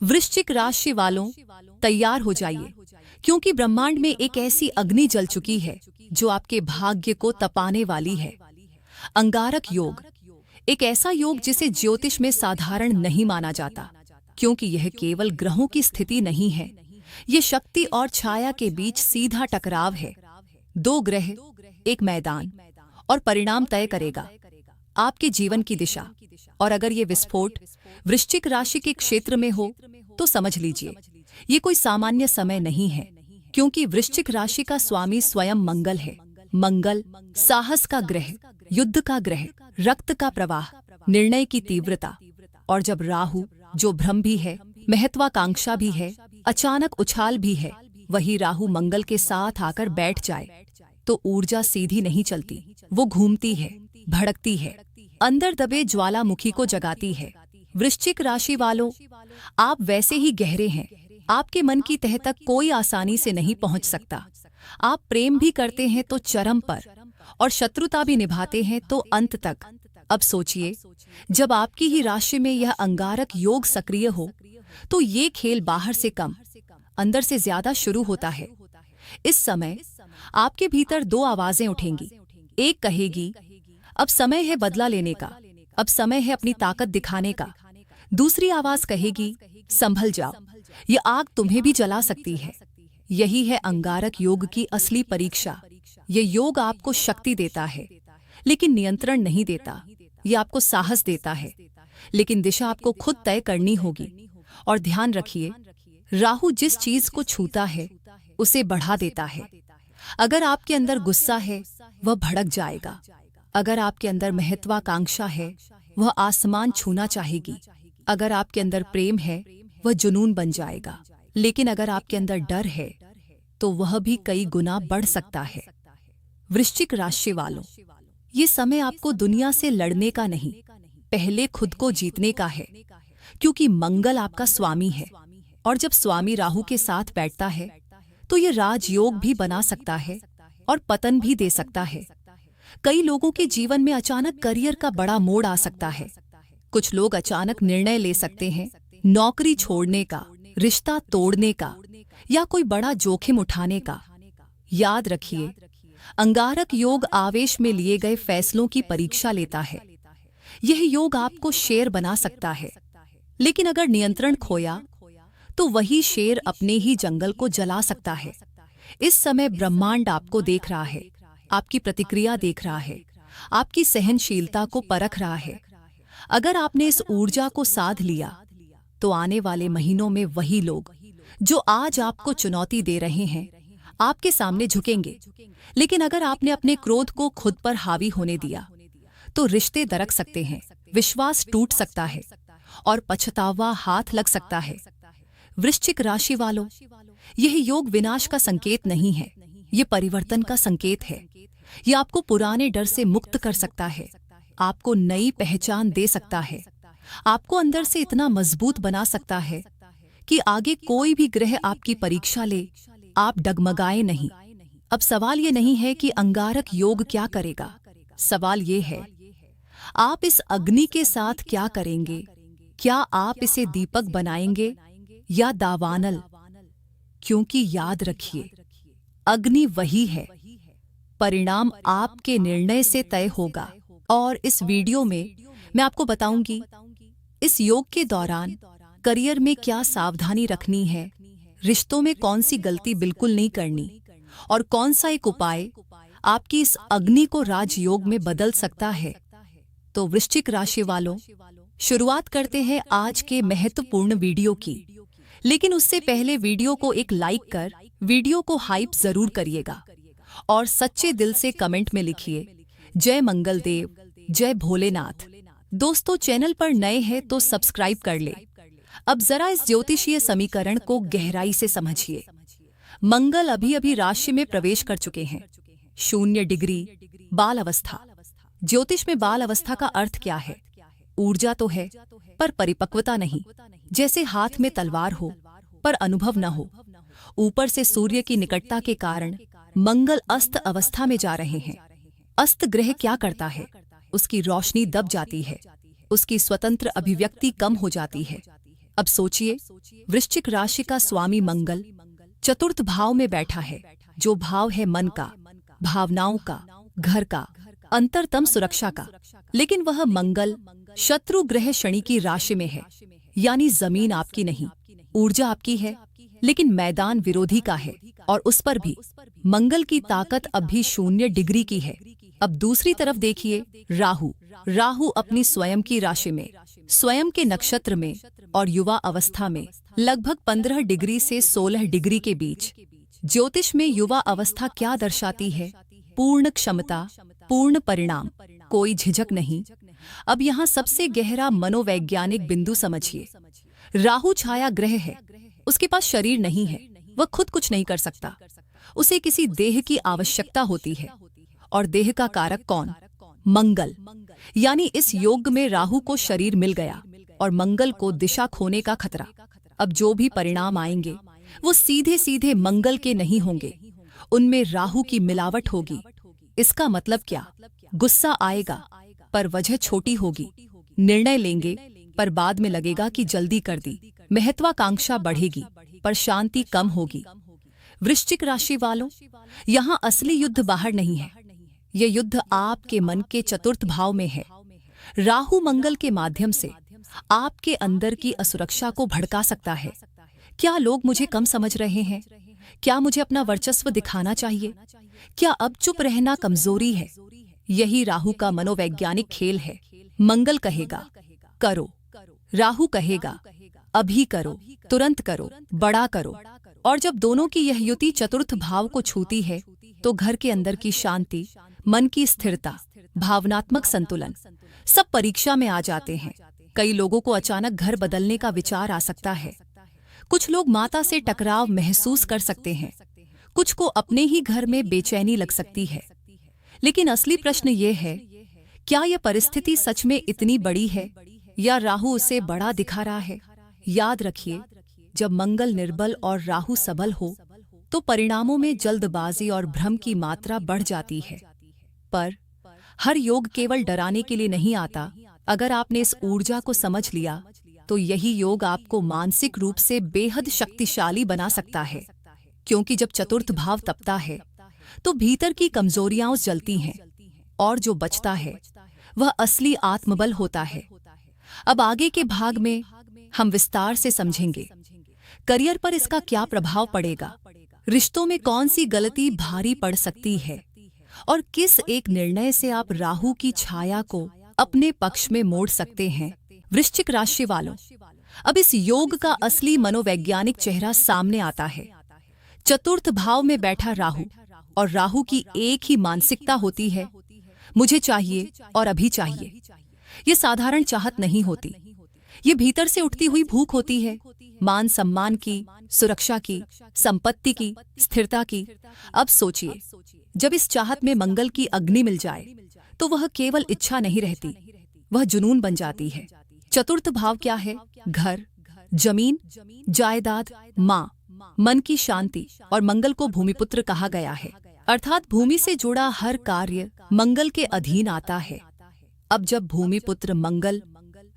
वृश्चिक राशि वालों, तैयार हो जाइए, क्योंकि ब्रह्मांड में एक ऐसी अग्नि जल चुकी है जो आपके भाग्य को तपाने वाली है। अंगारक योग, एक ऐसा योग जिसे ज्योतिष में साधारण नहीं माना जाता, क्योंकि यह केवल ग्रहों की स्थिति नहीं है, ये शक्ति और छाया के बीच सीधा टकराव है। दो ग्रह, एक मैदान, और परिणाम तय करेगा आपके जीवन की दिशा। और अगर ये विस्फोट वृश्चिक राशि के क्षेत्र में हो तो समझ लीजिए ये कोई सामान्य समय नहीं है, क्योंकि वृश्चिक राशि का स्वामी स्वयं मंगल है। मंगल साहस का ग्रह, युद्ध का ग्रह, रक्त का प्रवाह, निर्णय की तीव्रता। और जब राहु, जो भ्रम भी है, महत्वाकांक्षा भी है, अचानक उछाल भी है, वही राहु मंगल के साथ आकर बैठ जाए तो ऊर्जा सीधी नहीं चलती, वो घूमती है, भड़कती है, अंदर दबे ज्वालामुखी को जगाती है। वृश्चिक राशि वालों, आप वैसे ही गहरे हैं, आपके मन की तह तक कोई आसानी से नहीं पहुंच सकता। आप प्रेम भी करते हैं तो चरम पर, और शत्रुता भी निभाते हैं तो अंत तक। अब सोचिए, जब आपकी ही राशि में यह अंगारक योग सक्रिय हो तो ये खेल बाहर से कम, अंदर से ज्यादा शुरू होता है। इस समय आपके भीतर दो आवाजें उठेंगी। एक कहेगी, अब समय है बदला लेने का, अब समय है अपनी ताकत दिखाने का। दूसरी आवाज कहेगी, संभल जाओ, ये आग तुम्हें भी जला सकती है। यही है अंगारक योग की असली परीक्षा। ये योग आपको शक्ति देता है, लेकिन नियंत्रण नहीं देता। ये आपको साहस देता है, लेकिन दिशा आपको खुद तय करनी होगी। और ध्यान रखिए, राहु जिस चीज को छूता है उसे बढ़ा देता है। अगर आपके अंदर गुस्सा है, वह भड़क जाएगा। अगर आपके अंदर महत्वाकांक्षा है, वह आसमान छूना चाहेगी। अगर आपके अंदर प्रेम है, वह जुनून बन जाएगा। लेकिन अगर आपके अंदर डर है तो वह भी कई गुना बढ़ सकता है। वृश्चिक राशि वालों, ये समय आपको दुनिया से लड़ने का नहीं, पहले खुद को जीतने का है, क्योंकि मंगल आपका स्वामी है। और जब स्वामी राहु के साथ बैठता है तो ये राजयोग भी बना सकता है और पतन भी दे सकता है। कई लोगों के जीवन में अचानक करियर का बड़ा मोड़ आ सकता है। कुछ लोग अचानक निर्णय ले सकते हैं, नौकरी छोड़ने का, रिश्ता तोड़ने का, या कोई बड़ा जोखिम उठाने का। याद रखिए, अंगारक योग आवेश में लिए गए फैसलों की परीक्षा लेता है। यह योग आपको शेर बना सकता है, लेकिन अगर नियंत्रण खोया तो वही शेर अपने ही जंगल को जला सकता है। इस समय ब्रह्मांड आपको देख रहा है, आपकी प्रतिक्रिया देख रहा है, आपकी सहनशीलता को परख रहा है। अगर आपने इस ऊर्जा को साध लिया तो आने वाले महीनों में वही लोग जो आज आपको चुनौती दे रहे हैं आपके सामने झुकेंगे। लेकिन अगर आपने अपने क्रोध को खुद पर हावी होने दिया तो रिश्ते दरक सकते हैं, विश्वास टूट सकता है और पछतावा हाथ लग सकता है। वृश्चिक राशि वालों, यह योग विनाश का संकेत नहीं है, यह परिवर्तन का संकेत है। यह आपको पुराने डर से मुक्त कर सकता है, आपको नई पहचान दे सकता है, आपको अंदर से इतना मजबूत बना सकता है कि आगे कोई भी ग्रह आपकी परीक्षा ले, आप डगमगाए नहीं। अब सवाल ये नहीं है कि अंगारक योग क्या करेगा, सवाल ये है, आप इस अग्नि के साथ क्या करेंगे? क्या आप इसे दीपक बनाएंगे या दावानल? क्योंकि याद रखिए, अग्नि वही है, परिणाम आपके निर्णय से तय होगा। और इस वीडियो में मैं आपको बताऊंगी इस योग के दौरान करियर में क्या सावधानी रखनी है, रिश्तों में कौन सी गलती बिल्कुल नहीं करनी, और कौन सा एक उपाय आपकी इस अग्नि को राजयोग में बदल सकता है। तो वृश्चिक राशि वालों, शुरुआत करते हैं आज के महत्वपूर्ण वीडियो की। लेकिन उससे पहले वीडियो को एक लाइक कर वीडियो को हाइप जरूर करिएगा और सच्चे दिल से कमेंट में लिखिए, जय मंगल देव, जय भोलेनाथ। दोस्तों, चैनल पर नए हैं तो सब्सक्राइब कर ले। अब जरा इस ज्योतिषीय समीकरण को गहराई से समझिए। मंगल अभी अभी राशि में प्रवेश कर चुके हैं। 0 डिग्री बाल अवस्था। ज्योतिष में बाल अवस्था का अर्थ क्या है? ऊर्जा तो है पर परिपक्वता नहीं, जैसे हाथ में तलवार हो पर अनुभव न हो। ऊपर से सूर्य की निकटता के कारण मंगल अस्त अवस्था में जा रहे हैं। अस्त ग्रह क्या करता है? उसकी रोशनी दब जाती है, उसकी स्वतंत्र अभिव्यक्ति कम हो जाती है। अब सोचिए, वृश्चिक राशि का स्वामी मंगल चतुर्थ भाव में बैठा है, जो भाव है मन का, भावनाओं का, घर का, अंतरतम सुरक्षा का। लेकिन वह मंगल शत्रु ग्रह शनि की राशि में है, यानी जमीन आपकी नहीं, ऊर्जा आपकी है, लेकिन मैदान विरोधी का है। और उस पर भी मंगल की ताकत अब भी 0 डिग्री की है। अब दूसरी तरफ देखिए, राहु अपनी स्वयं की राशि में, स्वयं के नक्षत्र में और युवा अवस्था में लगभग 15 डिग्री से 16 डिग्री के बीच। ज्योतिष में युवा अवस्था क्या दर्शाती है? पूर्ण क्षमता, पूर्ण परिणाम, कोई झिझक नहीं। अब यहाँ सबसे गहरा मनोवैज्ञानिक बिंदु समझिए। राहु छाया ग्रह है, उसके पास शरीर नहीं है, वह खुद कुछ नहीं कर सकता। उसे किसी देह की आवश्यकता होती है, और देह का कारक कौन? मंगल। यानी इस योग में राहु को शरीर मिल गया और मंगल को दिशा खोने का खतरा। अब जो भी परिणाम आएंगे वो सीधे सीधे मंगल के नहीं होंगे, उनमें राहु की मिलावट होगी। इसका मतलब क्या? गुस्सा आएगा पर वजह छोटी होगी, निर्णय लेंगे पर बाद में लगेगा कि जल्दी कर दी, महत्वाकांक्षा बढ़ेगी पर शांति कम होगी। वृश्चिक राशि वालों, यहाँ असली युद्ध बाहर नहीं है, ये युद्ध आपके मन के चतुर्थ भाव में है। राहु मंगल के माध्यम से आपके अंदर की असुरक्षा को भड़का सकता है। क्या लोग मुझे कम समझ रहे हैं? क्या मुझे अपना वर्चस्व दिखाना चाहिए? क्या अब चुप रहना कमजोरी है? यही राहु का मनोवैज्ञानिक खेल है। मंगल कहेगा करो, राहु कहेगा अभी करो, तुरंत करो, बड़ा करो। और जब दोनों की यह युति चतुर्थ भाव को छूती है तो घर के अंदर की शांति, मन की स्थिरता, भावनात्मक संतुलन सब परीक्षा में आ जाते हैं। कई लोगों को अचानक घर बदलने का विचार आ सकता है। कुछ लोग माता से टकराव महसूस कर सकते हैं, कुछ को अपने ही घर में बेचैनी लग सकती है। लेकिन असली प्रश्न ये है, क्या यह परिस्थिति सच में इतनी बड़ी है या राहु उसे बड़ा दिखा रहा है? याद रखिए, जब मंगल निर्बल और राहु सबल हो तो परिणामों में जल्दबाजी और भ्रम की मात्रा बढ़ जाती है। पर हर योग केवल डराने के लिए नहीं आता। अगर आपने इस ऊर्जा को समझ लिया तो यही योग आपको मानसिक रूप से बेहद शक्तिशाली बना सकता है। क्योंकि जब चतुर्थ भाव तपता है तो भीतर की कमजोरियां जलती हैं, और जो बचता है वह असली आत्मबल होता है। अब आगे के भाग में हम विस्तार से समझेंगे करियर पर इसका क्या प्रभाव पड़ेगा, रिश्तों में कौन सी गलती भारी पड़ सकती है, और किस एक निर्णय से आप राहु की छाया को अपने पक्ष में मोड़ सकते हैं। वृश्चिक राशि वालों, अब इस योग का असली मनोवैज्ञानिक चेहरा सामने आता है। चतुर्थ भाव में बैठा राहु, और राहु की एक ही मानसिकता होती है, मुझे चाहिए और अभी चाहिए। ये साधारण चाहत नहीं होती, ये भीतर से उठती हुई भूख होती है, मान सम्मान की, सुरक्षा की, संपत्ति की, स्थिरता की। अब सोचिए, जब इस चाहत में मंगल की अग्नि मिल जाए तो वह केवल इच्छा नहीं रहती, वह जुनून बन जाती है। चतुर्थ भाव क्या है? घर, जमीन, जायदाद, माँ, मन की शांति, और मंगल को भूमिपुत्र कहा गया है, अर्थात भूमि से जुड़ा हर कार्य मंगल के अधीन आता है। अब जब भूमिपुत्र मंगल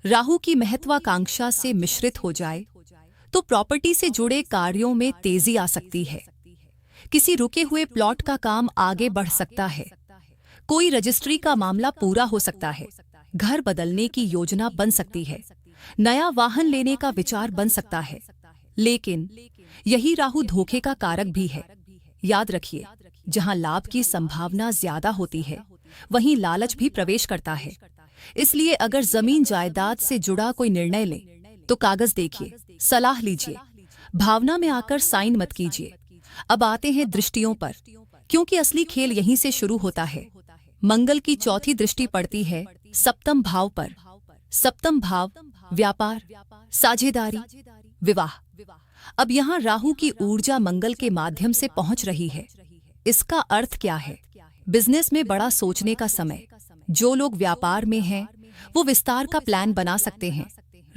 राहु की महत्वाकांक्षा से मिश्रित हो जाए तो प्रॉपर्टी से जुड़े कार्यों में तेजी आ सकती है। किसी रुके हुए प्लॉट का काम आगे बढ़ सकता है, कोई रजिस्ट्री का मामला पूरा हो सकता है, घर बदलने की योजना बन सकती है, नया वाहन लेने का विचार बन सकता है। लेकिन यही राहु धोखे का कारक भी है। याद रखिए, जहां लाभ की संभावना ज्यादा होती है वहीं लालच भी प्रवेश करता है। इसलिए अगर जमीन जायदाद से जुड़ा कोई निर्णय ले तो कागज देखिए, सलाह लीजिए, भावना में आकर साइन मत कीजिए। अब आते हैं दृष्टियों पर, क्योंकि असली खेल यहीं से शुरू होता है। मंगल की चौथी दृष्टि पड़ती है सप्तम भाव पर। सप्तम भाव व्यापार, साझेदारी, विवाह। अब यहाँ राहु की ऊर्जा मंगल के माध्यम से पहुंच रही है। इसका अर्थ क्या है? बिजनेस में बड़ा सोचने का समय। जो लोग व्यापार में हैं वो विस्तार का प्लान बना सकते हैं।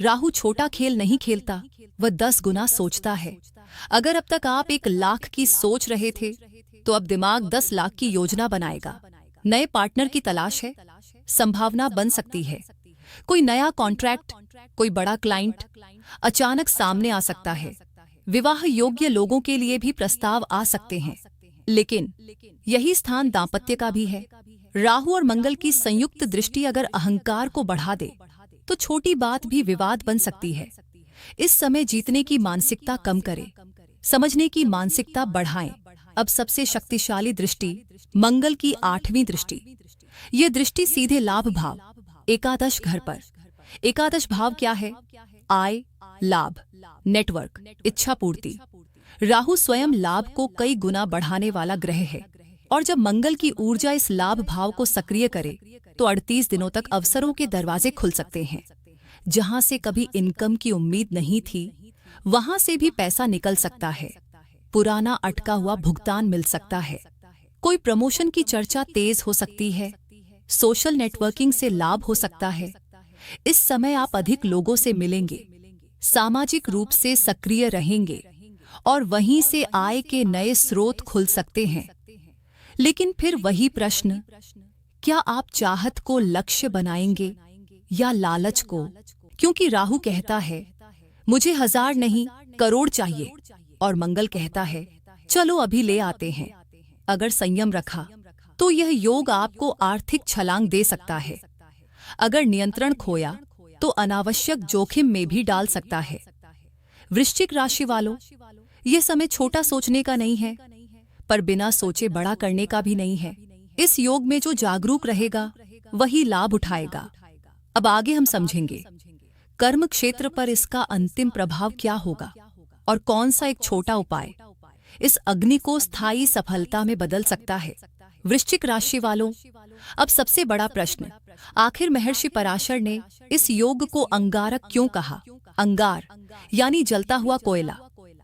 राहु छोटा खेल नहीं खेलता, वह 10 गुना सोचता है। अगर अब तक आप 1 लाख की सोच रहे थे तो अब दिमाग 10 लाख की योजना बनाएगा। नए पार्टनर की तलाश है, संभावना बन सकती है। कोई नया कॉन्ट्रैक्ट, कोई बड़ा क्लाइंट अचानक सामने आ सकता है। विवाह योग्य लोगों के लिए भी प्रस्ताव आ सकते हैं, लेकिन यही स्थान दाम्पत्य का भी है। राहु और मंगल की संयुक्त दृष्टि अगर अहंकार को बढ़ा दे तो छोटी बात भी विवाद बन सकती है। इस समय जीतने की मानसिकता कम करें, समझने की मानसिकता बढ़ाएं। अब सबसे शक्तिशाली दृष्टि मंगल की 8वीं दृष्टि। ये दृष्टि सीधे लाभ भाव एकादश घर पर। एकादश भाव क्या है? आय, लाभ, नेटवर्क, इच्छा पूर्ति। राहु स्वयं लाभ को कई गुना बढ़ाने वाला ग्रह है, और जब मंगल की ऊर्जा इस लाभ भाव को सक्रिय करे तो 38 दिनों तक अवसरों के दरवाजे खुल सकते हैं। जहां से कभी इनकम की उम्मीद नहीं थी, वहां से भी पैसा निकल सकता है। पुराना अटका हुआ भुगतान मिल सकता है। कोई प्रमोशन की चर्चा तेज हो सकती है। सोशल नेटवर्किंग से लाभ हो सकता है। इस समय आप अधिक लोगों से मिलेंगे, सामाजिक रूप से सक्रिय रहेंगे, और वहीं से आय के नए स्रोत खुल सकते हैं। लेकिन फिर वही प्रश्न, क्या आप चाहत को लक्ष्य बनाएंगे या लालच को? क्योंकि राहु कहता है मुझे 1000 नहीं करोड़ चाहिए, और मंगल कहता है चलो अभी ले आते हैं। अगर संयम रखा तो यह योग आपको आर्थिक छलांग दे सकता है। अगर नियंत्रण खोया तो अनावश्यक जोखिम में भी डाल सकता है। वृश्चिक राशि वालों, यह समय छोटा सोचने का नहीं है, पर बिना सोचे बड़ा करने का भी नहीं है। इस योग में जो जागरूक रहेगा वही लाभ उठाएगा। अब आगे हम समझेंगे कर्म क्षेत्र पर इसका अंतिम प्रभाव क्या होगा, और कौन सा एक छोटा उपाय इस अग्नि को स्थायी सफलता में बदल सकता है। वृश्चिक राशि वालों, अब सबसे बड़ा प्रश्न, आखिर महर्षि पराशर ने इस योग को अंगारक क्यों कहा? अंगार यानी जलता हुआ कोयला,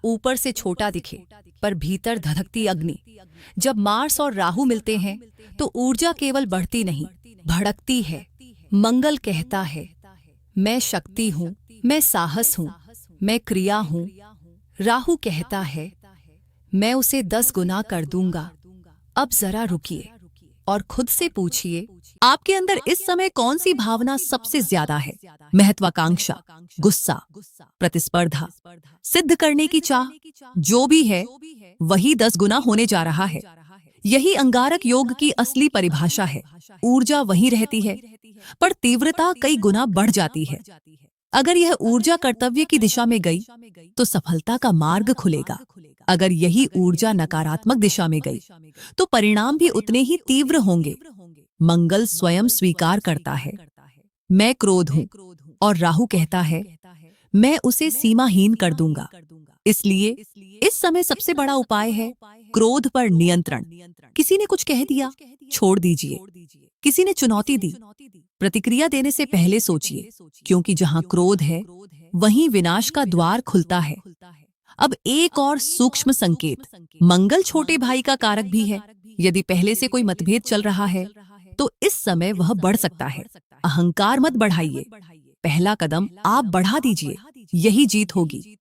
ऊपर से छोटा दिखे पर भीतर धधकती अग्नि। जब मार्स और राहु मिलते हैं तो ऊर्जा केवल बढ़ती नहीं, भड़कती है। मंगल कहता है मैं शक्ति हूँ, मैं साहस हूँ, मैं क्रिया हूँ। राहु कहता है मैं उसे 10 गुना कर दूंगा। अब जरा रुकिए और खुद से पूछिए, आपके अंदर इस समय कौन सी भावना सबसे ज्यादा है? महत्वाकांक्षा, गुस्सा, प्रतिस्पर्धा, सिद्ध करने की चाह? जो भी है वही 10 गुना होने जा रहा है। यही अंगारक योग की असली परिभाषा है। ऊर्जा वही रहती है, पर तीव्रता कई गुना बढ़ जाती है। अगर यह ऊर्जा कर्तव्य की दिशा में गई तो सफलता का मार्ग खुलेगा। अगर यही ऊर्जा नकारात्मक दिशा में गई तो परिणाम भी उतने ही तीव्र होंगे। मंगल स्वयं स्वीकार करता है मैं क्रोध हूं, और राहु कहता है मैं उसे सीमाहीन कर दूंगा। इसलिए इस समय सबसे बड़ा उपाय है क्रोध पर नियंत्रण। किसी ने कुछ कह दिया, छोड़ दीजिए। किसी ने चुनौती दी, प्रतिक्रिया देने से पहले सोचिए, क्योंकि जहां क्रोध है वहीं विनाश का द्वार खुलता है। अब एक और सूक्ष्म संकेत, मंगल छोटे भाई का कारक भी है। यदि पहले से कोई मतभेद चल रहा है तो इस समय वह बढ़ सकता है। अहंकार मत बढ़ाइए, पहला कदम आप बढ़ा दीजिए, यही जीत होगी।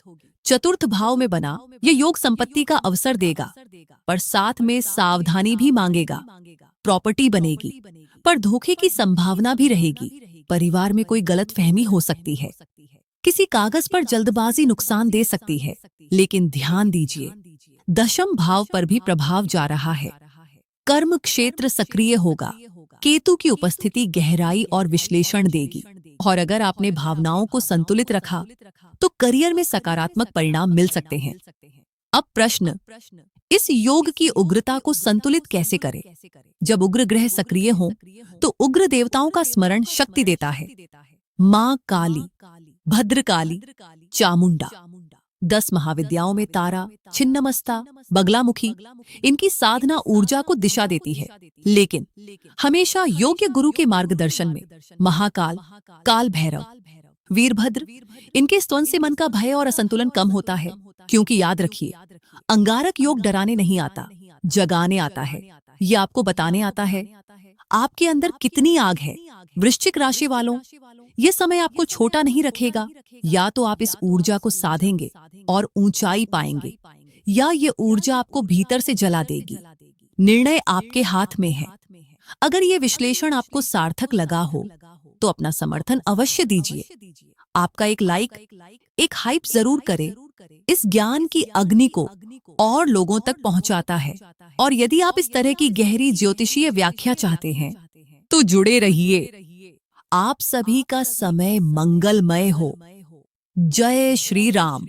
चतुर्थ भाव में बना ये योग संपत्ति का अवसर देगा, पर साथ में सावधानी भी मांगेगा। प्रॉपर्टी बनेगी, पर धोखे की संभावना भी रहेगी। परिवार में कोई गलतफहमी हो सकती है। किसी कागज पर जल्दबाजी नुकसान दे सकती है। लेकिन ध्यान दीजिए, दशम भाव पर भी प्रभाव जा रहा है। कर्म क्षेत्र सक्रिय होगा। केतु की उपस्थिति गहराई और विश्लेषण देगी, और अगर आपने भावनाओं को संतुलित रखा तो करियर में सकारात्मक परिणाम मिल सकते हैं। अब प्रश्न, इस योग की उग्रता को संतुलित कैसे करें? जब उग्र ग्रह सक्रिय हो तो उग्र देवताओं का स्मरण शक्ति देता है। मां काली, भद्रकाली, चामुंडा। 10 महाविद्याओं में तारा, छिन्नमस्ता, बगलामुखी, इनकी साधना ऊर्जा को दिशा देती है। लेकिन हमेशा योग्य गुरु के मार्गदर्शन में महाकाल, काल भैरव, वीरभद्र, इनके स्तवन से मन का भय और असंतुलन कम होता है। क्योंकि याद रखिए, अंगारक योग डराने नहीं आता, जगाने आता है। ये आपको बताने आता है आपके अंदर कितनी आग है। वृश्चिक राशि वालों, ये समय आपको छोटा नहीं रखेगा। या तो आप इस ऊर्जा को साधेंगे और ऊंचाई पाएंगे, या ये ऊर्जा आपको भीतर से जला देगी। निर्णय आपके हाथ में है। अगर ये विश्लेषण आपको सार्थक लगा हो तो अपना समर्थन अवश्य दीजिए। आपका एक लाइक, एक हाइप जरूर करे। इस ज्ञान की अग्नि को और लोगों तक पहुंचाता है। और यदि आप इस तरह की गहरी ज्योतिषीय व्याख्या चाहते हैं तो जुड़े रहिए। आप सभी का समय मंगलमय हो। जय श्री राम।